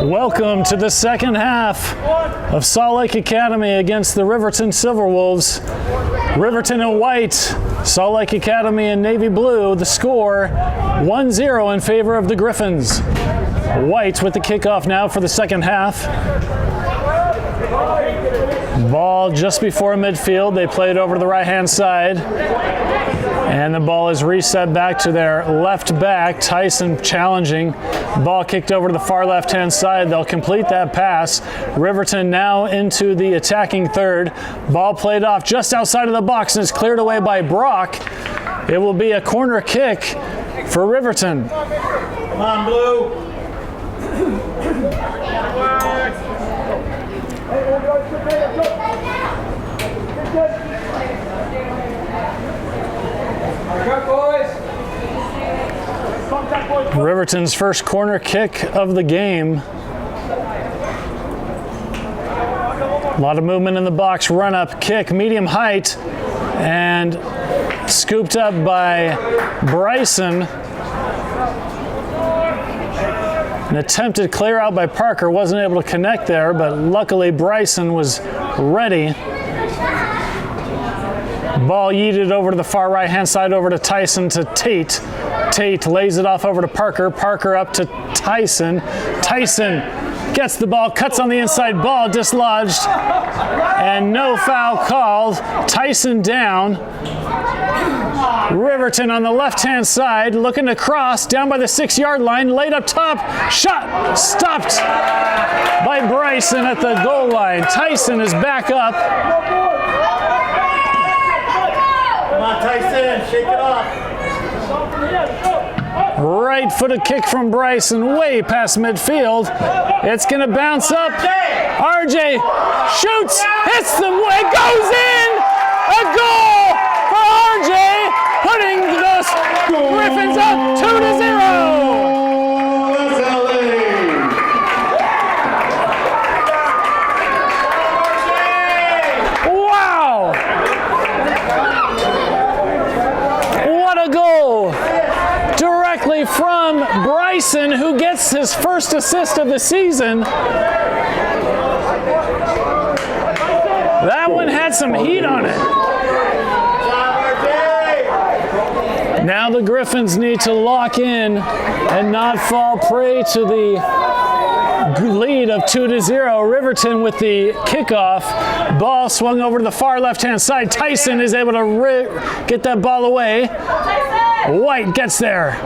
Welcome to the second half of Salt Lake Academy against the Riverton Silverwolves. Riverton in white, Salt Lake Academy in navy blue. The score 1-0 in favor of the Griffins. White with the kickoff now for the second half. Ball just before midfield. They play it over to the right-hand side. And the ball is reset back to their left back. Tyson challenging. Ball kicked over to the far left-hand side. They'll complete that pass. Riverton now into the attacking third. Ball played off just outside of the box and is cleared away by Brock. It will be a corner kick for Riverton. Come on, Blue. Riverton's first corner kick of the game. A lot of movement in the box. Run up, kick, medium height, and scooped up by Bryson. An attempted clear out by Parker, wasn't able to connect there, but luckily Bryson was ready. Ball yeeted over to the far right-hand side, over to Tyson, to Tate. Tate lays it off over to Parker. Parker up to Tyson. Tyson gets the ball, cuts on the inside, ball dislodged, and no foul called. Tyson down. Riverton on the left-hand side, looking to cross, down by the 6-yard line, laid up top, shot, stopped by Bryson at the goal line. Tyson is back up. Come on, Tyson, shake it off. Right-footed kick from Bryson, way past midfield. It's going to bounce up. RJ shoots, hits the, it goes in! A goal for RJ, putting the Griffins up 2-0. Wow! What a goal! Directly from Bryson, who gets his first assist of the season. That one had some heat on it. Now the Griffins need to lock in and not fall prey to the lead of 2-0. Riverton with the kickoff. Ball swung over to the far left-hand side. Tyson is able to get that ball away. White gets there.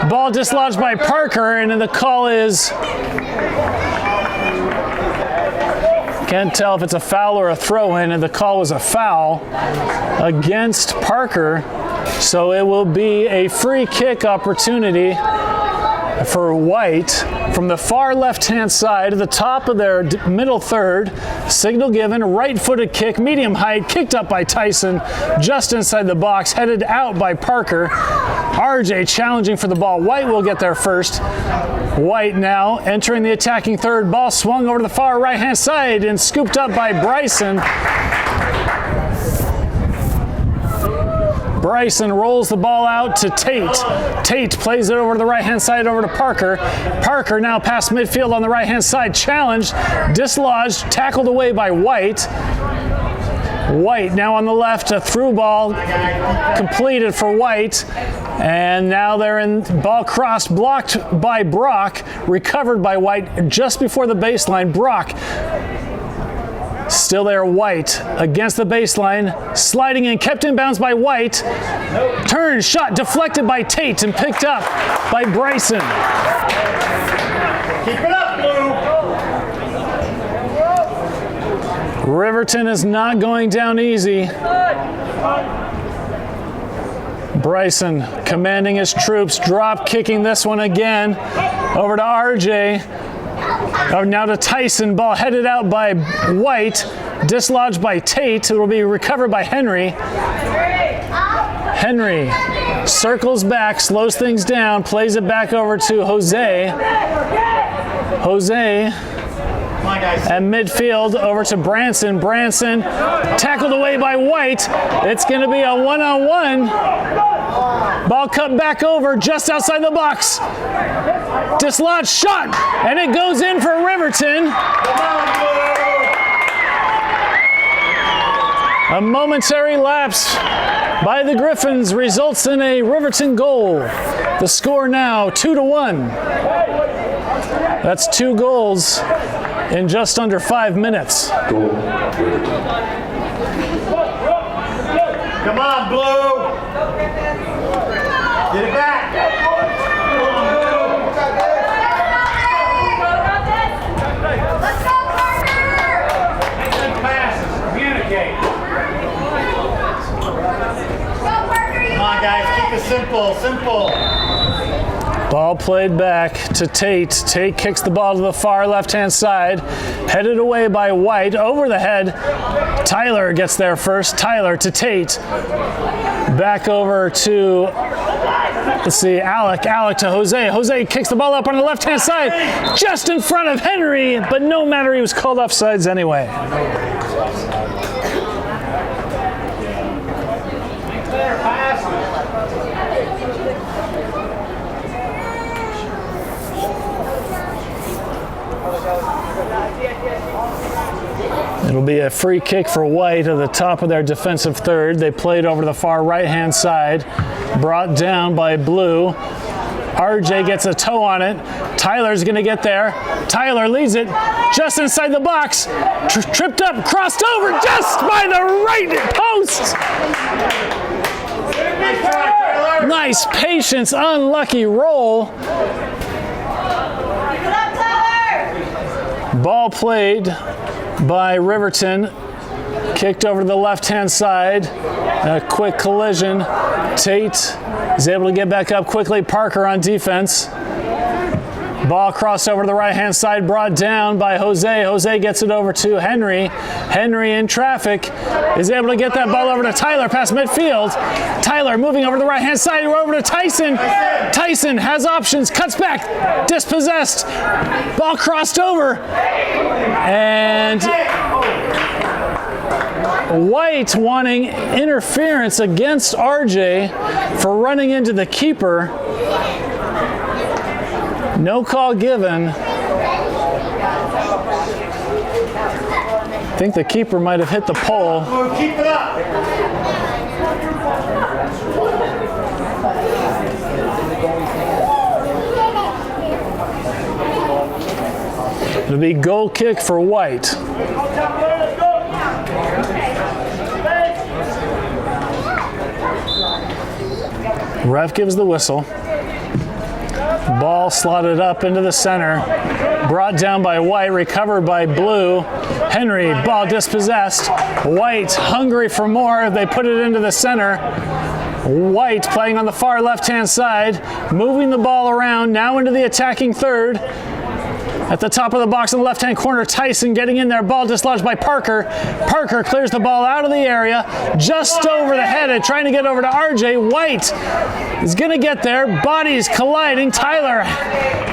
Ball dislodged by Parker, and then the call is, can't tell if it's a foul or a throw-in, and the call was a foul against Parker. So it will be a free kick opportunity for White from the far left-hand side at the top of their middle third. Signal given, right-footed kick, medium height, kicked up by Tyson, just inside the box, headed out by Parker. RJ challenging for the ball. White will get there first. White now entering the attacking third. Ball swung over to the far right-hand side and scooped up by Bryson. Bryson rolls the ball out to Tate. Tate plays it over to the right-hand side, over to Parker. Parker now past midfield on the right-hand side. Challenged, dislodged, tackled away by White. White now on the left, a through ball completed for White. And now they're in, ball crossed, blocked by Brock, recovered by White just before the baseline. Brock still there, White against the baseline, sliding in, kept in bounds by White. Turn, shot, deflected by Tate and picked up by Bryson. Keep it up, Blue. Riverton is not going down easy. Bryson commanding his troops, drop kicking this one again. Over to RJ. Now to Tyson, ball headed out by White, dislodged by Tate. It will be recovered by Henry. Henry circles back, slows things down, plays it back over to Jose. Jose at midfield over to Branson. Branson tackled away by White. It's going to be a one-on-one. Ball cut back over just outside the box. dislodged shot, and it goes in for Riverton. A momentary lapse by the Griffins results in a Riverton goal. The score now 2-1. That's 2 goals in just under 5 minutes. Come on, Blue. Get it back. Let's go, Harper! Good passes. Communicate. Come on, guys. Keep it simple. Ball played back to Tate. Tate kicks the ball to the far left-hand side. Headed away by White. Over the head. Tyler gets there first. Tyler to Tate. Back over to, let's see, Alec. Alec to Jose. Jose kicks the ball up on the left-hand side. Just in front of Henry, but no matter, he was called offsides anyway. It'll be a free kick for White at the top of their defensive third. They played over to the far right-hand side, brought down by Blue. RJ gets a toe on it. Tyler's going to get there. Tyler leads it just inside the box. Tripped up, crossed over just by the right post. Nice patience, unlucky roll. Ball played by Riverton, kicked over to the left-hand side. A quick collision. Tate is able to get back up quickly. Parker on defense. Ball crossed over to the right-hand side, brought down by Jose. Jose gets it over to Henry. Henry in traffic is able to get that ball over to Tyler past midfield. Tyler moving over to the right-hand side, over to Tyson. Tyson has options, cuts back, dispossessed. Ball crossed over. And White wanting interference against RJ for running into the keeper. No call given. I think the keeper might have hit the pole. Keep it up. It'll be goal kick for White. Ref gives the whistle. Ball slotted up into the center. Brought down by White, recovered by Blue. Henry, ball dispossessed. White, hungry for more. They put it into the center. White playing on the far left-hand side, moving the ball around, now into the attacking third. At the top of the box in the left-hand corner, Tyson getting in there. Ball dislodged by Parker. Parker clears the ball out of the area, just over the head and trying to get over to RJ. White is going to get there. Bodies colliding. Tyler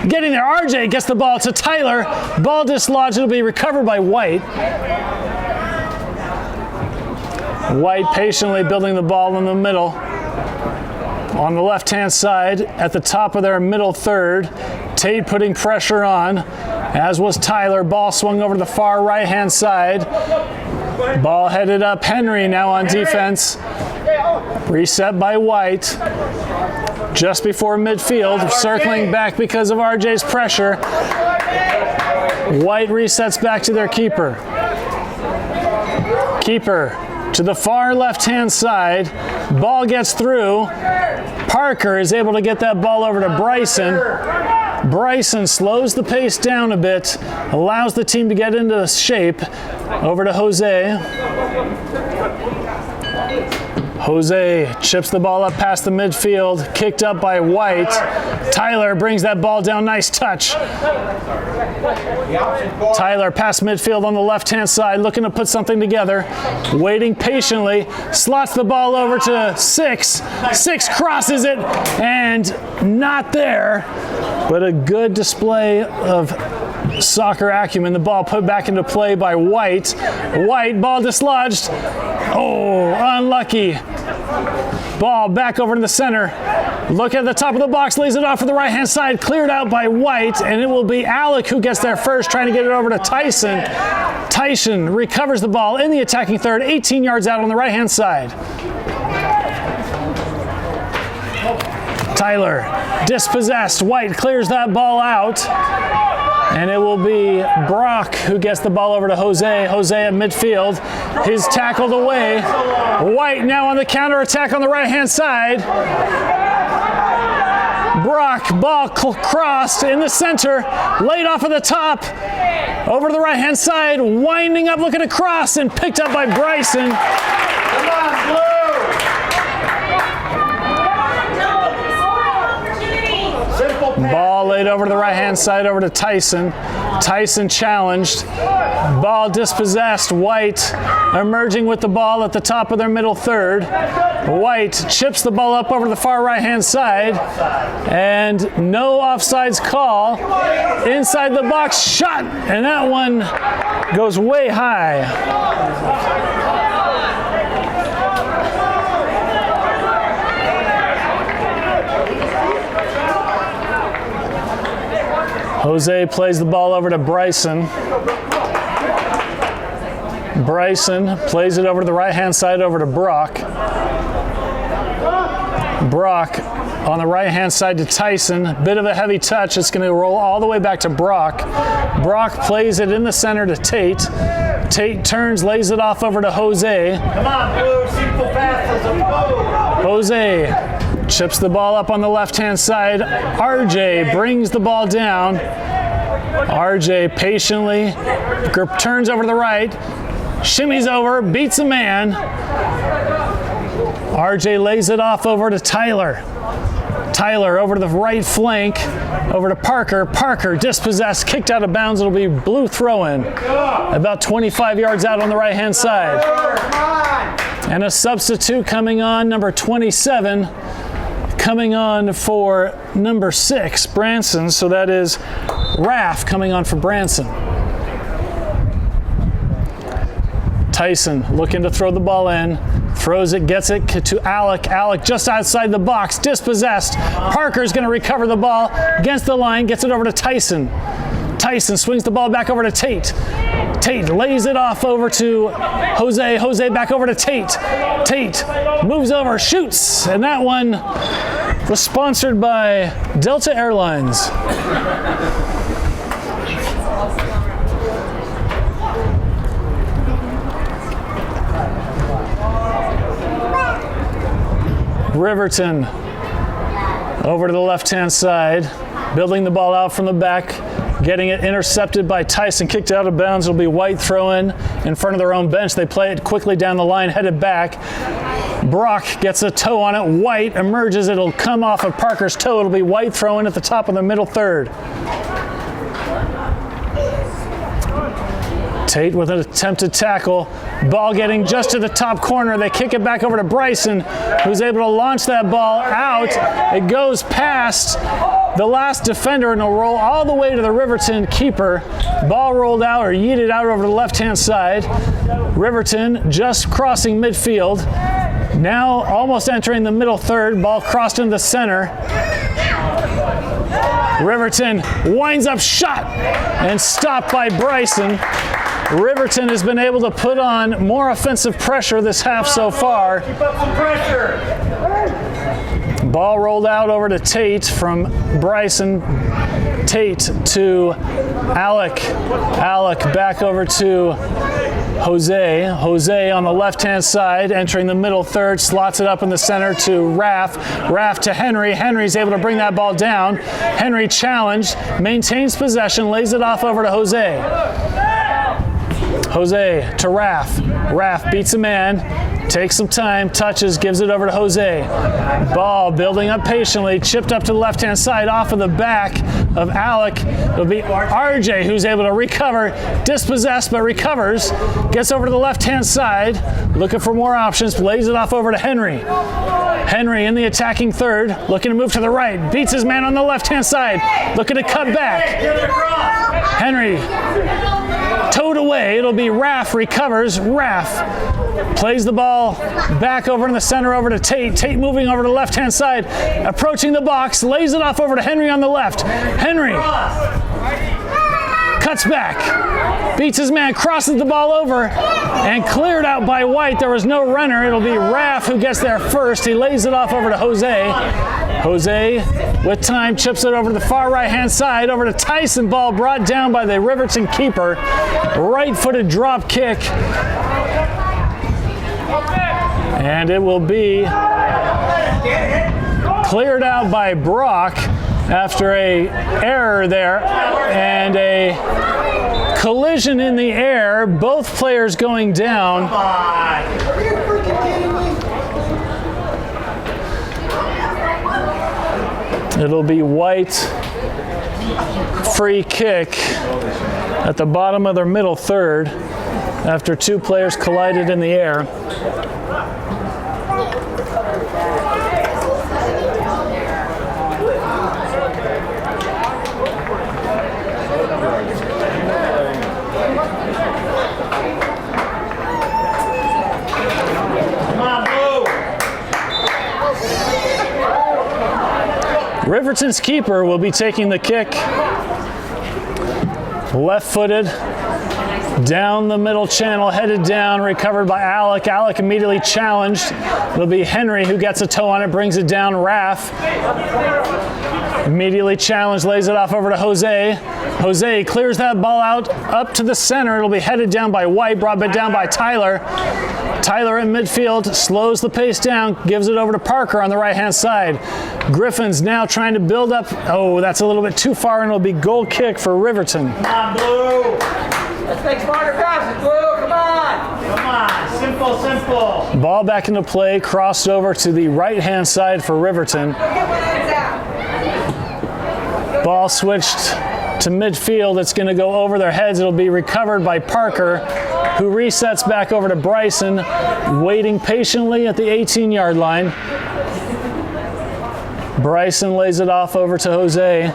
getting there. RJ gets the ball to Tyler. Ball dislodged. It'll be recovered by White. White patiently building the ball in the middle. On the left-hand side, at the top of their middle third, Tate putting pressure on, as was Tyler. Ball swung over to the far right-hand side. Ball headed up. Henry now on defense. Reset by White. Just before midfield, circling back because of RJ's pressure. White resets back to their keeper. Keeper to the far left-hand side. Ball gets through. Parker is able to get that ball over to Bryson. Bryson slows the pace down a bit, allows the team to get into shape. Over to Jose. Jose chips the ball up past the midfield, kicked up by White. Tyler brings that ball down, nice touch. Tyler past midfield on the left-hand side, looking to put something together. Waiting patiently, slots the ball over to Six. Six crosses it, and not there, but a good display of soccer acumen. The ball put back into play by White. White, ball dislodged. Oh, unlucky. Ball back over to the center. Look at the top of the box, lays it off to the right-hand side, cleared out by White, and it will be Alec who gets there first, trying to get it over to Tyson. Tyson recovers the ball in the attacking third, 18 yards out on the right-hand side. Tyler, dispossessed. White clears that ball out. And it will be Brock who gets the ball over to Jose. Jose at midfield. He's tackled away. White now on the counterattack on the right-hand side. Brock, ball crossed in the center. Laid off at the top. Over to the right-hand side. Winding up, looking to cross, and picked up by Bryson. Come on, Blue. Ball laid over to the right-hand side, over to Tyson. Tyson challenged. Ball dispossessed. White emerging with the ball at the top of their middle third. White chips the ball up over to the far right-hand side. And no offsides call. Inside the box, shot. And that one goes way high. Jose plays the ball over to Bryson. Bryson plays it over to the right-hand side, over to Brock. Brock on the right-hand side to Tyson. Bit of a heavy touch. It's going to roll all the way back to Brock. Brock plays it in the center to Tate. Tate turns, lays it off over to Jose. Come on, Blue. Simple passes. Jose chips the ball up on the left-hand side. RJ brings the ball down. RJ patiently turns over to the right, shimmies over, beats a man. RJ lays it off over to Tyler. Tyler over to the right flank, over to Parker. Parker dispossessed, kicked out of bounds. It'll be Blue throw-in, about 25 yards out on the right-hand side. And a substitute coming on, number 27. Coming on for number 6, Branson. So that is Raf coming on for Branson. Tyson looking to throw the ball in. Throws it, gets it to Alec. Alec just outside the box, dispossessed. Parker's going to recover the ball against the line, gets it over to Tyson. Tyson swings the ball back over to Tate. Tate lays it off over to Jose. Jose back over to Tate. Tate moves over, shoots, and that one was sponsored by Delta Airlines. Riverton over to the left-hand side, building the ball out from the back, getting it intercepted by Tyson, kicked out of bounds. It'll be White throw-in front of their own bench. They play it quickly down the line, headed back. Brock gets a toe on it. White emerges. It'll come off of Parker's toe. It'll be White throw-in at the top of the middle third. Tate with an attempted tackle. Ball getting just to the top corner. They kick it back over to Bryson, who's able to launch that ball out. It goes past the last defender and will roll all the way to the Riverton keeper. Ball rolled out or yeeted out over the left-hand side. Riverton just crossing midfield. Now almost entering the middle third. Ball crossed into the center. Riverton winds up, shot, and stopped by Bryson. Riverton has been able to put on more offensive pressure this half so far. Keep up some pressure. Ball rolled out over to Tate from Bryson. Tate to Alec. Alec back over to Jose. Jose on the left-hand side, entering the middle third, slots it up in the center to Raf. Raf to Henry. Henry's able to bring that ball down. Henry challenged, maintains possession, lays it off over to Jose. Jose to Raf. Raf beats a man, takes some time, touches, gives it over to Jose. Ball building up patiently, chipped up to the left-hand side off of the back of Alec. It'll be RJ who's able to recover, dispossessed but recovers, gets over to the left-hand side, looking for more options, lays it off over to Henry. Henry in the attacking third, looking to move to the right, beats his man on the left-hand side, looking to cut back. Henry towed away away. It'll be Raf recovers. Raf plays the ball back over in the center over to Tate. Tate moving over to the left-hand side, approaching the box, lays it off over to Henry on the left. Henry cuts back, beats his man, crosses the ball over, and cleared out by White. There was no runner. It'll be Raf who gets there first. He lays it off over to Jose. Jose, with time, chips it over to the far right-hand side, over to Tyson. Ball brought down by the Riverton keeper. Right-footed drop kick. And it will be cleared out by Brock after a error there and a collision in the air. Both players going down. It'll be White free kick at the bottom of their middle third after two players collided in the air. Riverton's keeper will be taking the kick. Left-footed, down the middle channel, headed down, recovered by Alec. Alec immediately challenged. It'll be Henry who gets a toe on it, brings it down. Raf immediately challenged, lays it off over to Jose. Jose clears that ball out up to the center. It'll be headed down by White, brought back down by Tyler. Tyler in midfield slows the pace down, gives it over to Parker on the right-hand side. Griffins now trying to build up. Oh, that's a little bit too far, and it'll be goal kick for Riverton. Come on, Blue. Let's make smarter passes, Blue. Come on. Come on. Simple, simple. Ball back into play, crossed over to the right-hand side for Riverton. Ball switched to midfield. It's going to go over their heads. It'll be recovered by Parker, who resets back over to Bryson, waiting patiently at the 18-yard line. Bryson lays it off over to Jose.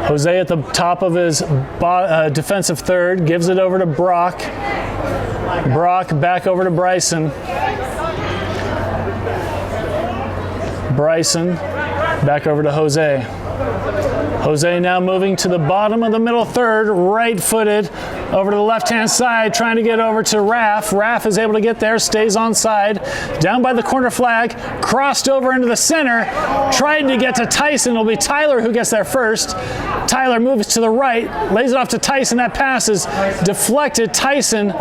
Jose at the top of his defensive third, gives it over to Brock. Brock back over to Bryson. Bryson back over to Jose. Jose now moving to the bottom of the middle third, right-footed, over to the left-hand side, trying to get over to Raf. Raf is able to get there, stays onside, down by the corner flag, crossed over into the center, tried to get to Tyson. It'll be Tyler who gets there first. Tyler moves to the right, lays it off to Tyson. That pass is deflected. Tyson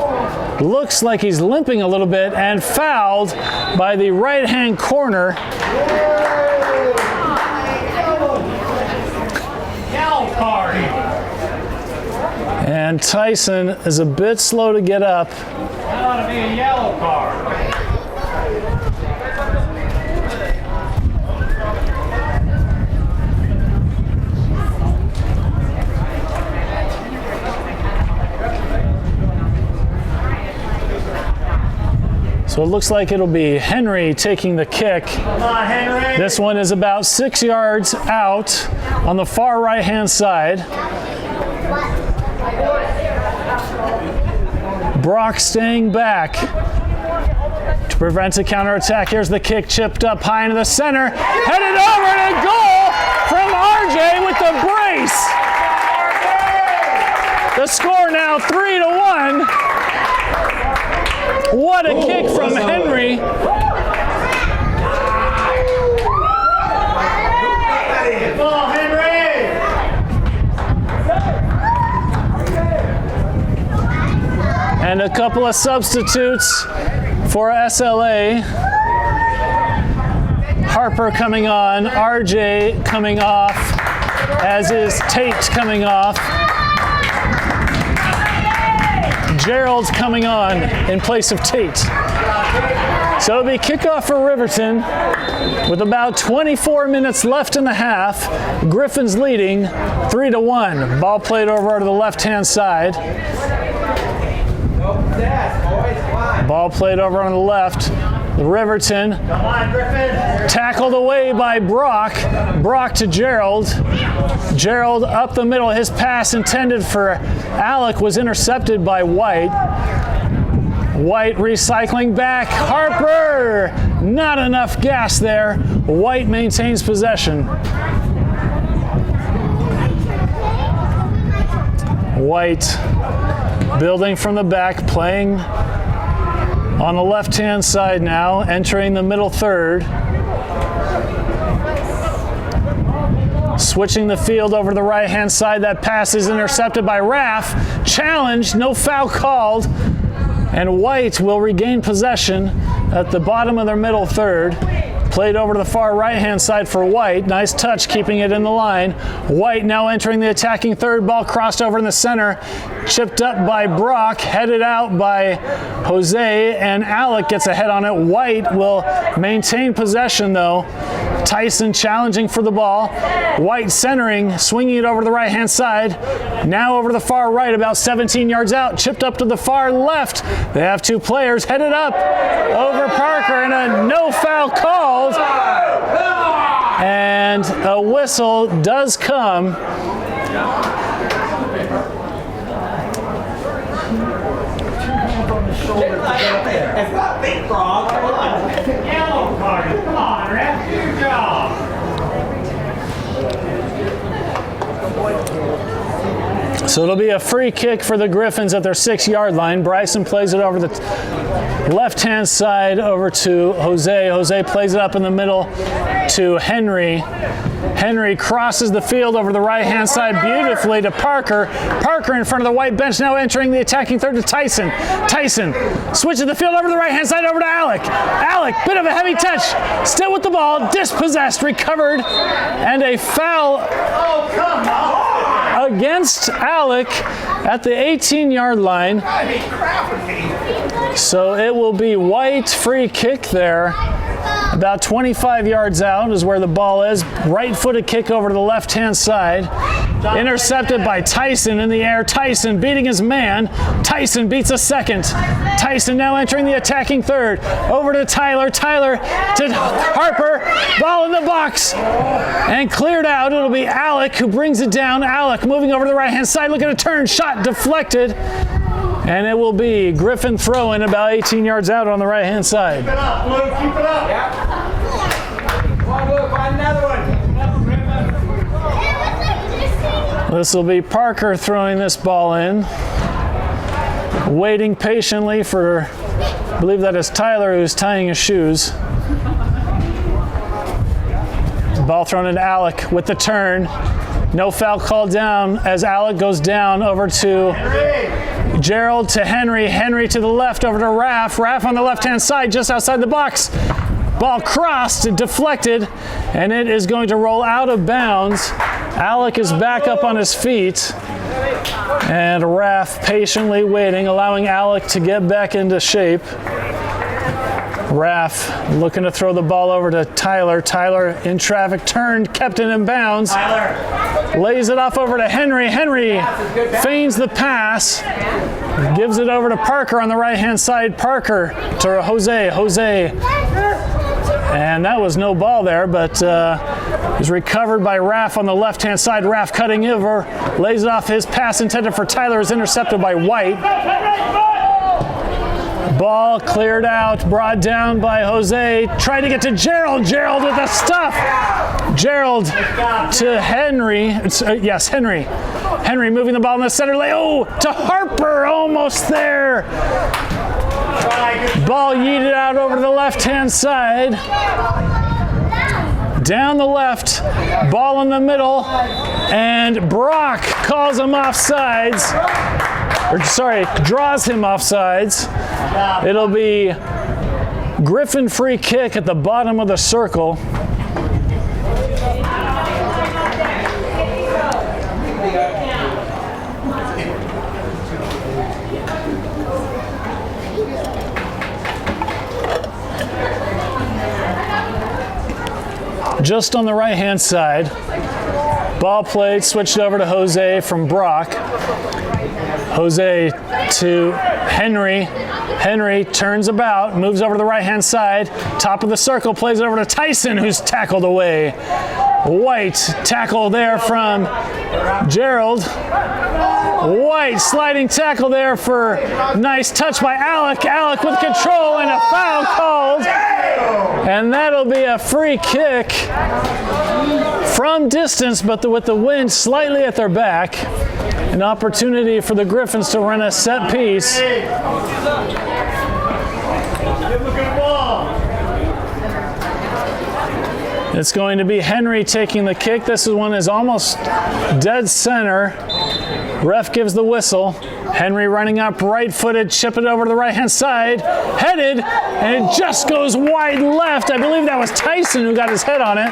looks like he's limping a little bit and fouled by the right-hand corner. And Tyson is a bit slow to get up. That ought to be a yellow card. So it looks like it'll be Henry taking the kick. Come on, Henry. This one is about 6 yards out on the far right-hand side. Brock staying back to prevent a counterattack. Here's the kick, chipped up high into the center. Headed over to goal from RJ with the brace. The score now 3-1. What a kick from Henry. Ball, Henry. And a couple of substitutes for SLA. Harper coming on, RJ coming off, as is Tate coming off. Gerald's coming on in place of Tate. So it'll be kickoff for Riverton with about 24 minutes left in the half. Griffins leading 3-1. Ball played over to the left-hand side. Ball played over on the left. Riverton. Come on, Griffin. Tackled away by Brock. Brock to Gerald. Gerald up the middle. His pass intended for Alec was intercepted by White. White recycling back. Harper! Not enough gas there. White maintains possession. White building from the back, playing on the left-hand side now, entering the middle third. Switching the field over to the right-hand side. That pass is intercepted by Raf. Challenged, no foul called. And White will regain possession at the bottom of their middle third. Played over to the far right-hand side for White. Nice touch, keeping it in the line. White now entering the attacking third. Ball crossed over in the center. Chipped up by Brock. Headed out by Jose. And Alec gets a head on it. White will maintain possession, though. Tyson challenging for the ball. White centering, swinging it over to the right-hand side. Now over to the far right, about 17 yards out. Chipped up to the far left. They have two players headed up over Parker, and a no foul called. And a whistle does come. It's not big frog. Come on. Yellow card. Come on, ref. Do your job. So it'll be a free kick for the Griffins at their 6-yard line. Bryson plays it over the left-hand side over to Jose. Jose plays it up in the middle to Henry. Henry crosses the field over the right-hand side beautifully to Parker. Parker in front of the white bench, now entering the attacking third to Tyson. Tyson switches the field over to the right-hand side over to Alec. Alec, bit of a heavy touch. Still with the ball, dispossessed, recovered, and a foul against Alec at the 18-yard line. So it will be White free kick there. About 25 yards out is where the ball is. Right-footed kick over to the left-hand side. Intercepted by Tyson in the air. Tyson beating his man. Tyson beats a second. Tyson now entering the attacking third. Over to Tyler. Tyler to Harper. Ball in the box. And cleared out. It'll be Alec who brings it down. Alec moving over to the right-hand side. Looking to turn. Shot deflected. And it will be Griffin throwing about 18 yards out on the right-hand side. Keep it up, Blue. Keep it up. Yeah. Come on, Blue. Find another one. This will be Parker throwing this ball in. Waiting patiently for, I believe that is Tyler who's tying his shoes. Ball thrown into Alec with the turn. No foul called down as Alec goes down over to Gerald to Henry. Henry to the left over to Raf. Raf on the left-hand side just outside the box. Ball crossed, deflected, and it is going to roll out of bounds. Alec is back up on his feet. And Raf patiently waiting, allowing Alec to get back into shape. Raf looking to throw the ball over to Tyler. Tyler in traffic, turned, kept it in bounds. Tyler. Lays it off over to Henry. Henry feigns the pass. Gives it over to Parker on the right-hand side. Parker to Jose. Jose. And that was no ball there, but is recovered by Raf on the left-hand side. Raf cutting over. Lays it off. His pass intended for Tyler is intercepted by White. Ball cleared out, brought down by Jose. Tried to get to Gerald. Gerald with the stuff. Gerald to Henry. Yes, Henry. Henry moving the ball in the center lane. Oh, to Harper. Almost there. Ball yeeted out over to the left-hand side. Down the left. Ball in the middle. And Brock calls him offsides. Draws him offsides. It'll be Griffin free kick at the bottom of the circle. Just on the right-hand side. Ball played, switched over to Jose from Brock. Jose to Henry. Henry turns about, moves over to the right-hand side. Top of the circle, plays it over to Tyson, who's tackled away. White tackle there from Gerald. White sliding tackle there for nice touch by Alec. Alec with control and a foul called. And that'll be a free kick from distance, but with the wind slightly at their back. An opportunity for the Griffins to run a set piece. Give him a good ball. It's going to be Henry taking the kick. This one is almost dead center. Ref gives the whistle. Henry running up right-footed, chip it over to the right-hand side, headed, and it just goes wide left. I believe that was Tyson who got his head on it.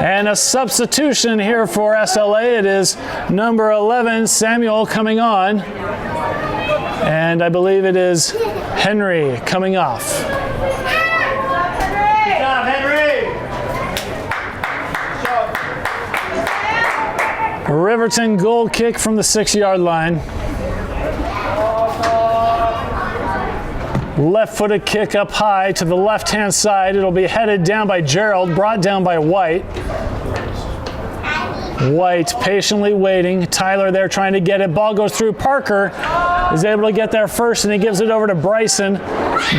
And a substitution here for SLA. It is number 11, Samuel, coming on. And I believe it is Henry coming off. Good job, Henry. Riverton goal kick from the 6-yard line. Left-footed kick up high to the left-hand side. It'll be headed down by Gerald, brought down by White. White patiently waiting. Tyler there trying to get it. Ball goes through. Parker is able to get there first, and he gives it over to Bryson.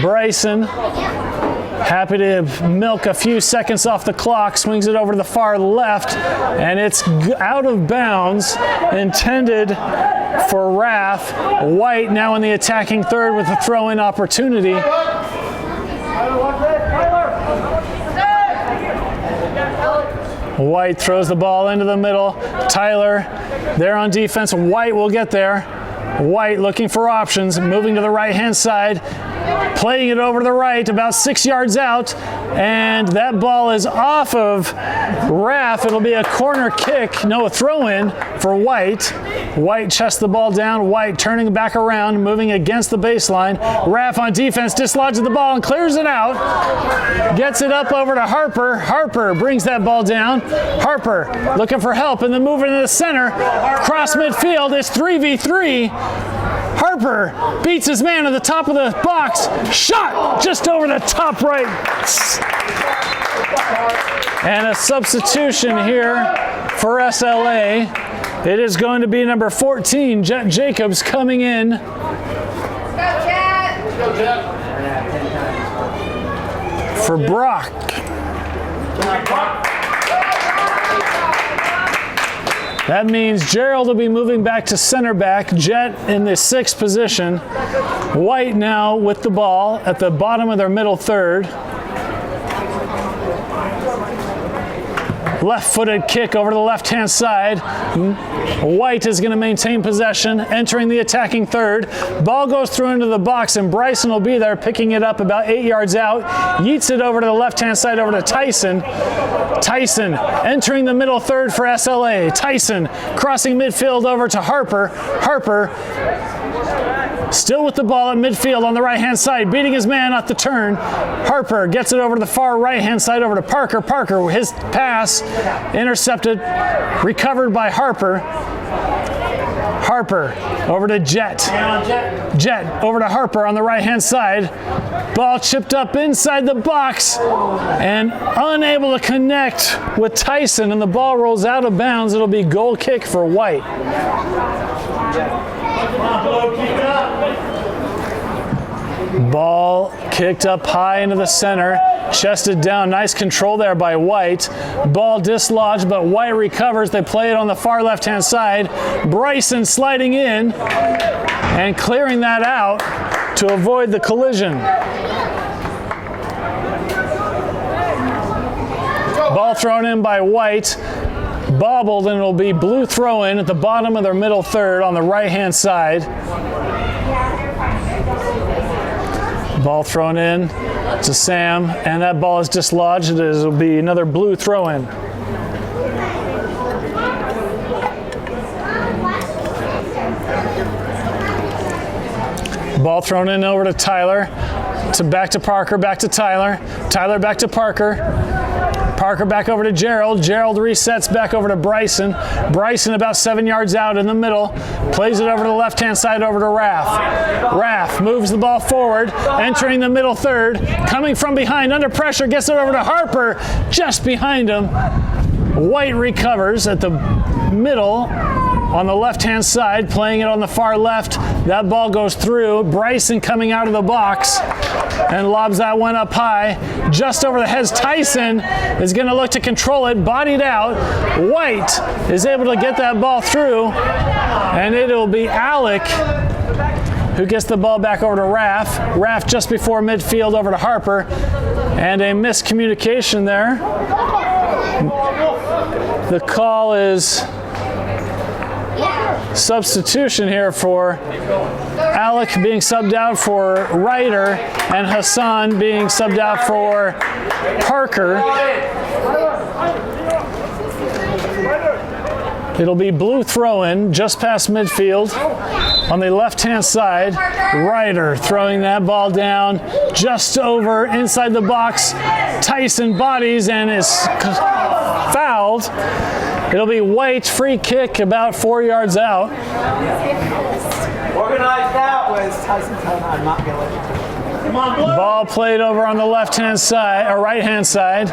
Bryson, happy to milk a few seconds off the clock, swings it over to the far left, and it's out of bounds, intended for Raf. White now in the attacking third with a throw-in opportunity. White throws the ball into the middle. Tyler there on defense. White will get there. White looking for options, moving to the right-hand side, playing it over to the right, about 6 yards out, and that ball is off of Raf. It'll be a corner kick, no, a throw-in for White. White chests the ball down. White turning back around, moving against the baseline. Raf on defense dislodges the ball and clears it out. Gets it up over to Harper. Harper brings that ball down. Harper looking for help and then moving to the center. Cross midfield. It's 3v3. Harper beats his man at the top of the box. Shot just over the top right. And a substitution here for SLA. It is going to be number 14, Jett Jacobs, coming in. Let's go, Jett. For Brock. That means Gerald will be moving back to center back. Jett in the 6th position. White now with the ball at the bottom of their middle third. Left-footed kick over to the left-hand side. White is going to maintain possession, entering the attacking third. Ball goes through into the box, and Bryson will be there, picking it up about 8 yards out. Yeets it over to the left-hand side, over to Tyson. Tyson entering the middle third for SLA. Tyson crossing midfield over to Harper. Harper still with the ball at midfield on the right-hand side, beating his man at the turn. Harper gets it over to the far right-hand side, over to Parker. Parker, his pass intercepted, recovered by Harper. Harper over to Jett. Jett over to Harper on the right-hand side. Ball chipped up inside the box and unable to connect with Tyson, and the ball rolls out of bounds. It'll be goal kick for White. Ball kicked up high into the center, chested down. Nice control there by White. Ball dislodged, but White recovers. They play it on the far left-hand side. Bryson sliding in and clearing that out to avoid the collision. Ball thrown in by White. Bobbled, and it'll be blue throw-in at the bottom of their middle third on the right-hand side. Ball thrown in to Sam, and that ball is dislodged. It'll be another blue throw-in. Ball thrown in over to Tyler, back to Parker, back to Tyler. Tyler back to Parker. Parker back over to Gerald. Gerald resets back over to Bryson. Bryson about 7 yards out in the middle. Plays it over to the left-hand side over to Raf. Raf moves the ball forward, entering the middle third. Coming from behind, under pressure, gets it over to Harper, just behind him. White recovers at the middle on the left-hand side, playing it on the far left. That ball goes through. Bryson coming out of the box and lobs that one up high. Just over the heads, Tyson is going to look to control it, bodied out. White is able to get that ball through, and it'll be Alec who gets the ball back over to Raf. Raf just before midfield over to Harper, and a miscommunication there. The call is substitution here for Alec being subbed out for Ryder and Hassan being subbed out for Parker. It'll be blue throw-in just past midfield on the left-hand side. Ryder throwing that ball down just over inside the box. Tyson bodies and is fouled. It'll be White, free kick about 4 yards out. Organized that was Tyson telling I'm not going to let you do it. Come on, Blue. Ball played over on the left-hand side, or right-hand side.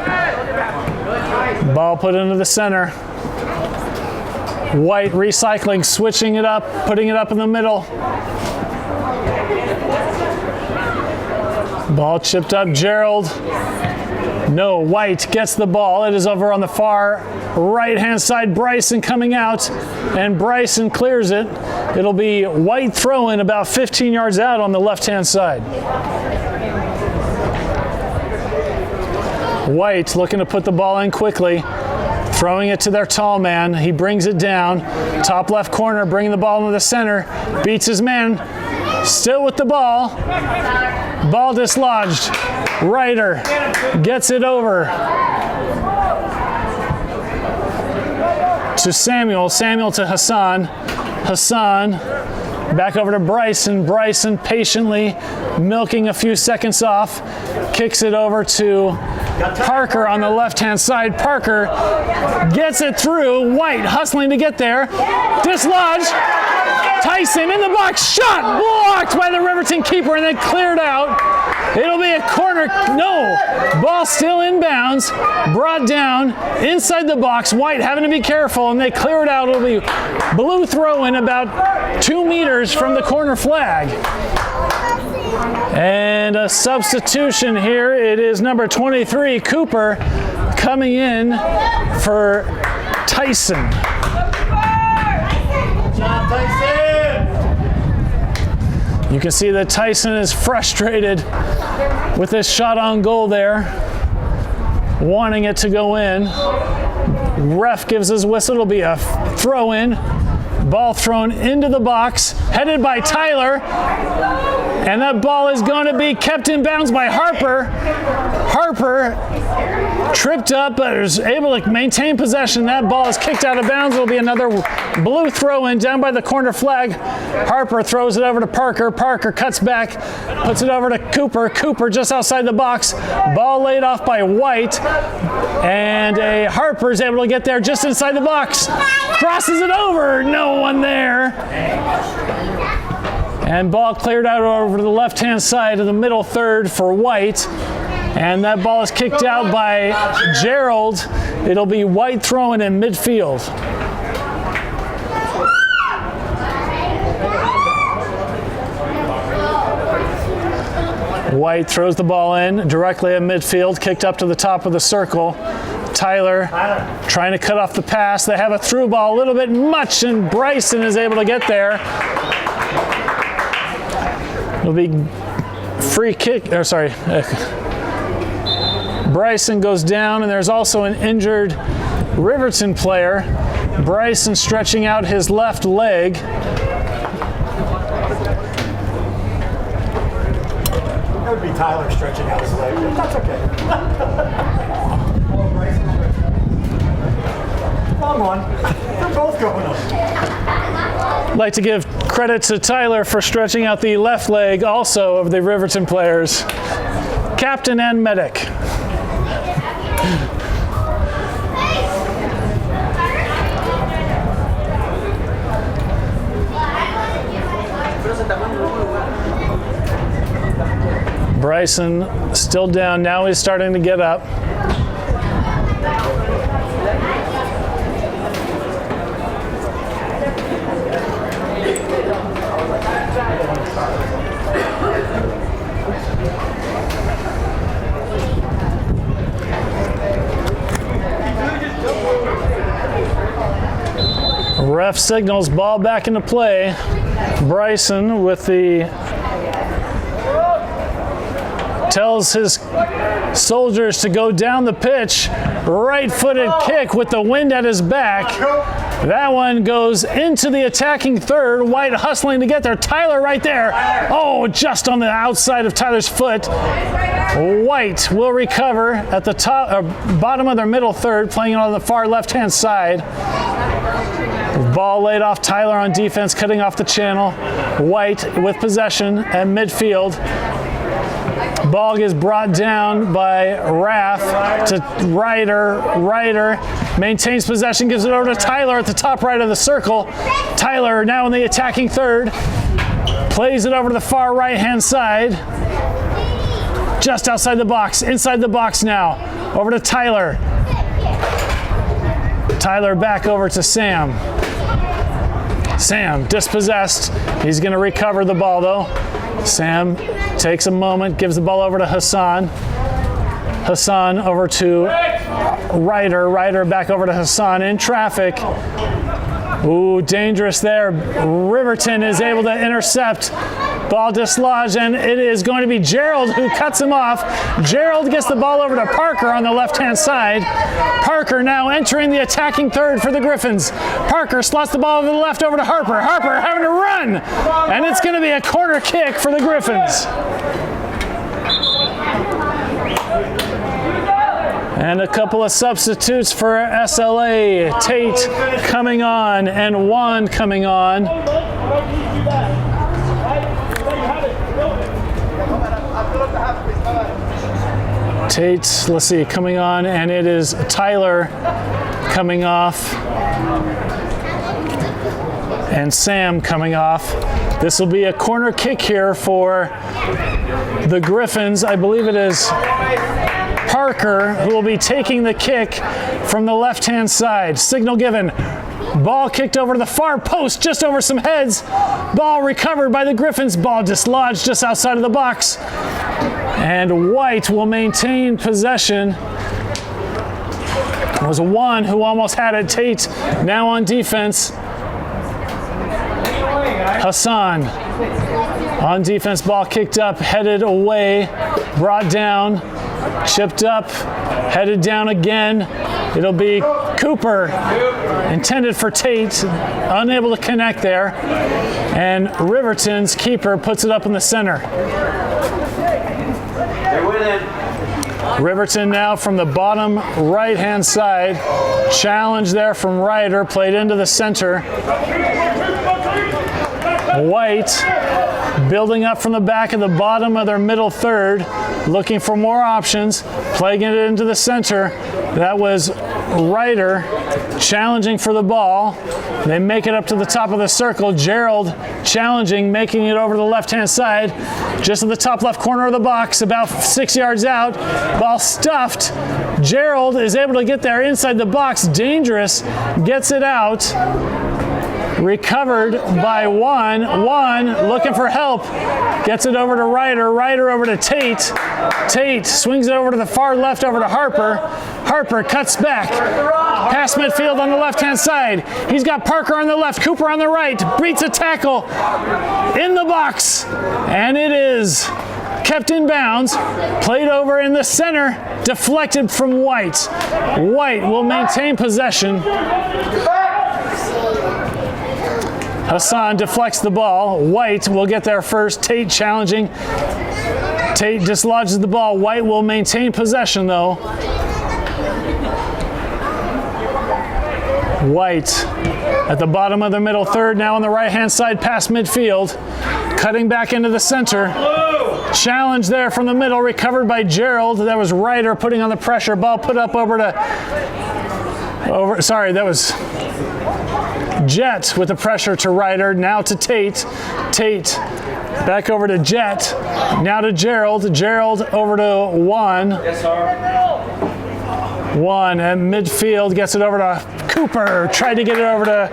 Ball put into the center. White recycling, switching it up, putting it up in the middle. Ball chipped up, Gerald. No, White gets the ball. It is over on the far right-hand side. Bryson coming out, and Bryson clears it. It'll be White throw-in about 15 yards out on the left-hand side. White looking to put the ball in quickly, throwing it to their tall man. He brings it down. Top left corner, bringing the ball into the center. Beats his man. Still with the ball. Ball dislodged. Ryder gets it over to Samuel. Samuel to Hassan. Hassan back over to Bryson. Bryson patiently milking a few seconds off. Kicks it over to Parker on the left-hand side. Parker gets it through. White hustling to get there. Dislodged. Tyson in the box. Shot blocked by the Riverton keeper and then cleared out. It'll be a corner. No. Ball still inbounds. Brought down inside the box. White having to be careful, and they clear it out. It'll be blue throw-in about 2 meters from the corner flag. And a substitution here. It is number 23, Cooper, coming in for Tyson. John Tyson. You can see that Tyson is frustrated with this shot on goal there, wanting it to go in. Ref gives his whistle. It'll be a throw-in. Ball thrown into the box, headed by Tyler. And that ball is going to be kept in bounds by Harper. Harper tripped up, but is able to maintain possession. That ball is kicked out of bounds. It'll be another blue throw-in down by the corner flag. Harper throws it over to Parker. Parker cuts back, puts it over to Cooper. Cooper just outside the box. Ball laid off by White. And Harper is able to get there just inside the box. Crosses it over. No one there. And ball cleared out over to the left-hand side of the middle third for White. And that ball is kicked out by Gerald. It'll be White throwing in midfield. White throws the ball in directly at midfield, kicked up to the top of the circle. Tyler trying to cut off the pass. They have a through ball a little bit much, and Bryson is able to get there. It'll be free kick, or sorry. Bryson goes down, and there's also an injured Riverton player. Bryson stretching out his left leg. That would be Tyler stretching out his leg. That's okay. Long one. They're both going up. I'd like to give credit to Tyler for stretching out the left leg also of the Riverton players. Captain and medic. Bryson still down. Now he's starting to get up. Ref signals ball back into play. Bryson with the tells his soldiers to go down the pitch. Right-footed kick with the wind at his back. That one goes into the attacking third. White hustling to get there. Tyler right there. Oh, just on the outside of Tyler's foot. White will recover at the top, bottom of their middle third, playing on the far left-hand side. Ball laid off Tyler on defense, cutting off the channel. White with possession at midfield. Ball gets brought down by Raf to Ryder. Ryder maintains possession, gives it over to Tyler at the top right of the circle. Tyler now in the attacking third. Plays it over to the far right-hand side. Just outside the box, inside the box now. Over to Tyler. Tyler back over to Sam. Sam dispossessed. He's going to recover the ball though. Sam takes a moment, gives the ball over to Hassan. Hassan over to Ryder. Ryder back over to Hassan in traffic. Ooh, dangerous there. Riverton is able to intercept. Ball dislodged, and it is going to be Gerald who cuts him off. Gerald gets the ball over to Parker on the left-hand side. Parker now entering the attacking third for the Griffins. Parker slots the ball over the left over to Harper. Harper having to run, and it's going to be a corner kick for the Griffins. And a couple of substitutes for SLA. Tate coming on and Juan coming on. Tate, let's see, coming on, and it is Tyler coming off. And Sam coming off. This will be a corner kick here for the Griffins. I believe it is Parker who will be taking the kick from the left-hand side. Signal given. Ball kicked over to the far post, just over some heads. Ball recovered by the Griffins. Ball dislodged just outside of the box. And White will maintain possession. It was Juan who almost had it. Tate now on defense. Hassan on defense. Ball kicked up, headed away, brought down, chipped up, headed down again. It'll be Cooper, intended for Tate, unable to connect there. And Riverton's keeper puts it up in the center. Riverton now from the bottom right-hand side. Challenge there from Ryder, played into the center. White building up from the back of the bottom of their middle third, looking for more options, playing it into the center. That was Ryder challenging for the ball. They make it up to the top of the circle. Gerald challenging, making it over to the left-hand side, just at the top left corner of the box, about 6 yards out. Ball stuffed. Gerald is able to get there inside the box. Dangerous, gets it out. Recovered by Juan. Juan looking for help. Gets it over to Ryder. Ryder over to Tate. Tate swings it over to the far left over to Harper. Harper cuts back. Past midfield on the left-hand side. He's got Parker on the left, Cooper on the right. Beats a tackle in the box. And it is kept in bounds. Played over in the center. Deflected from White. White will maintain possession. Hassan deflects the ball. White will get there first. Tate challenging. Tate dislodges the ball. White will maintain possession though. White at the bottom of the middle third, now on the right-hand side past midfield. Cutting back into the center. Challenge there from the middle, recovered by Gerald. That was Ryder putting on the pressure. Ball put up over to... that was Jett with the pressure to Ryder. Now to Tate. Tate Back over to Jett. Now to Gerald. Gerald over to Juan. Yes, sir. Juan at midfield gets it over to Cooper. Tried to get it over to.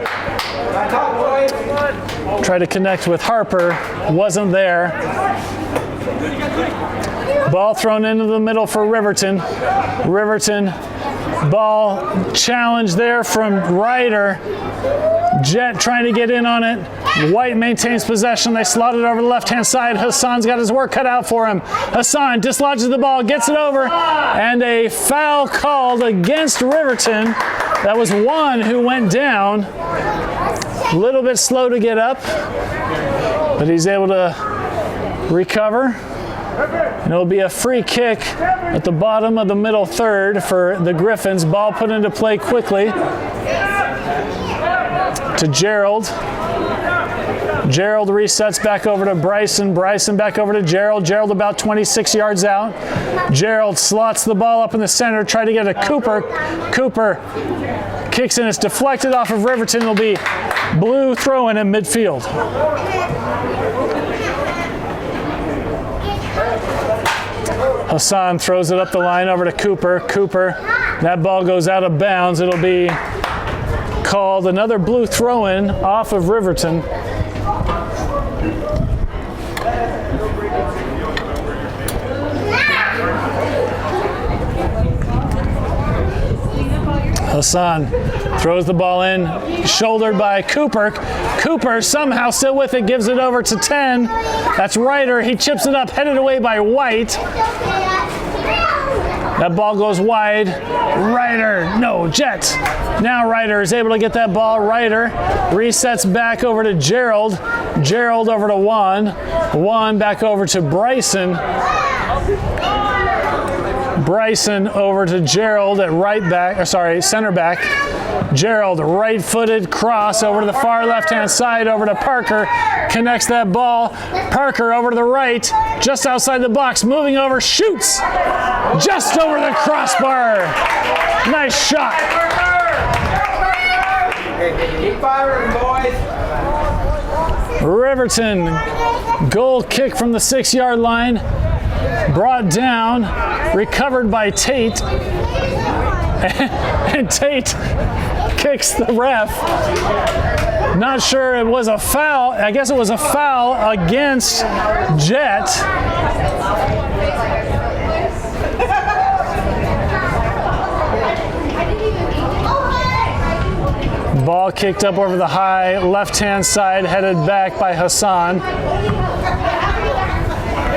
Tried to connect with Harper. Wasn't there. Ball thrown into the middle for Riverton. Riverton. Ball challenge there from Ryder. Jett trying to get in on it. White maintains possession. They slot it over the left-hand side. Hassan's got his work cut out for him. Hassan dislodges the ball, gets it over, and a foul called against Riverton. That was Juan who went down. A little bit slow to get up, but he's able to recover. And it'll be a free kick at the bottom of the middle third for the Griffins. Ball put into play quickly to Gerald. Gerald resets back over to Bryson. Bryson back over to Gerald. Gerald about 26 yards out. Gerald slots the ball up in the center, try to get a Cooper. Cooper kicks in. It's deflected off of Riverton. It'll be blue throw-in at midfield. Hassan throws it up the line over to Cooper. Cooper, that ball goes out of bounds. It'll be called another blue throw-in off of Riverton. Hassan throws the ball in, shouldered by Cooper. Cooper somehow still with it, gives it over to 10. That's Ryder. He chips it up, headed away by White. That ball goes wide. Ryder, no, Jett. Now Ryder is able to get that ball. Ryder resets back over to Gerald. Gerald over to Juan. Juan back over to Bryson. Bryson over to Gerald at center back. Gerald, right-footed cross over to the far left-hand side, over to Parker. Connects that ball. Parker over to the right, just outside the box, moving over, shoots just over the crossbar. Nice shot. Keep firing, boys. Riverton, goal kick from the 6-yard line. Brought down, recovered by Tate, and Tate kicks the ref. Not sure it was a foul. I guess it was a foul against Jett. Ball kicked up over the high left-hand side, headed back by Hassan.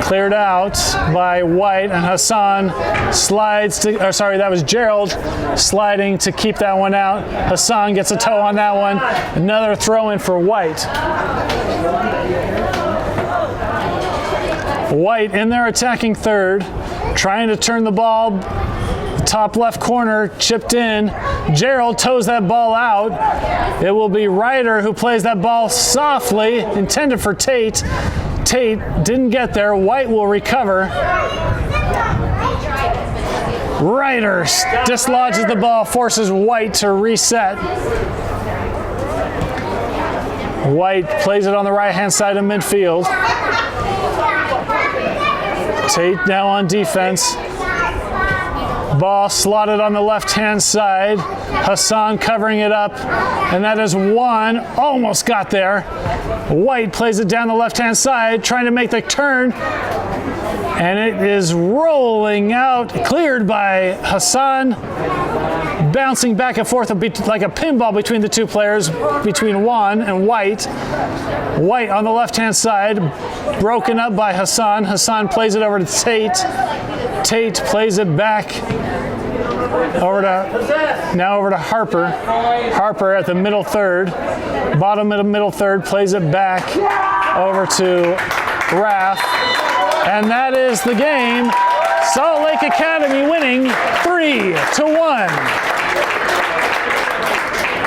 Cleared out by White, and Hassan slides to, that was Gerald sliding to keep that one out. Hassan gets a toe on that one. Another throw in for White. White in there attacking third, trying to turn the ball. Top left corner, chipped in. Gerald toes that ball out. It will be Ryder who plays that ball softly, intended for Tate. Tate didn't get there. White will recover. Ryder dislodges the ball, forces White to reset. White plays it on the right-hand side of midfield. Tate now on defense. Ball slotted on the left-hand side. Hassan covering it up, and that is Juan. Almost got there. White plays it down the left-hand side, trying to make the turn, and it is rolling out, cleared by Hassan, bouncing back and forth like a pinball between the two players, between Juan and White. White on the left-hand side, broken up by Hassan. Hassan plays it over to Tate. Tate plays it back over to Harper. Harper at the middle third, bottom of the middle third, plays it back over to Raf. And that is the game. Salt Lake Academy winning 3-1.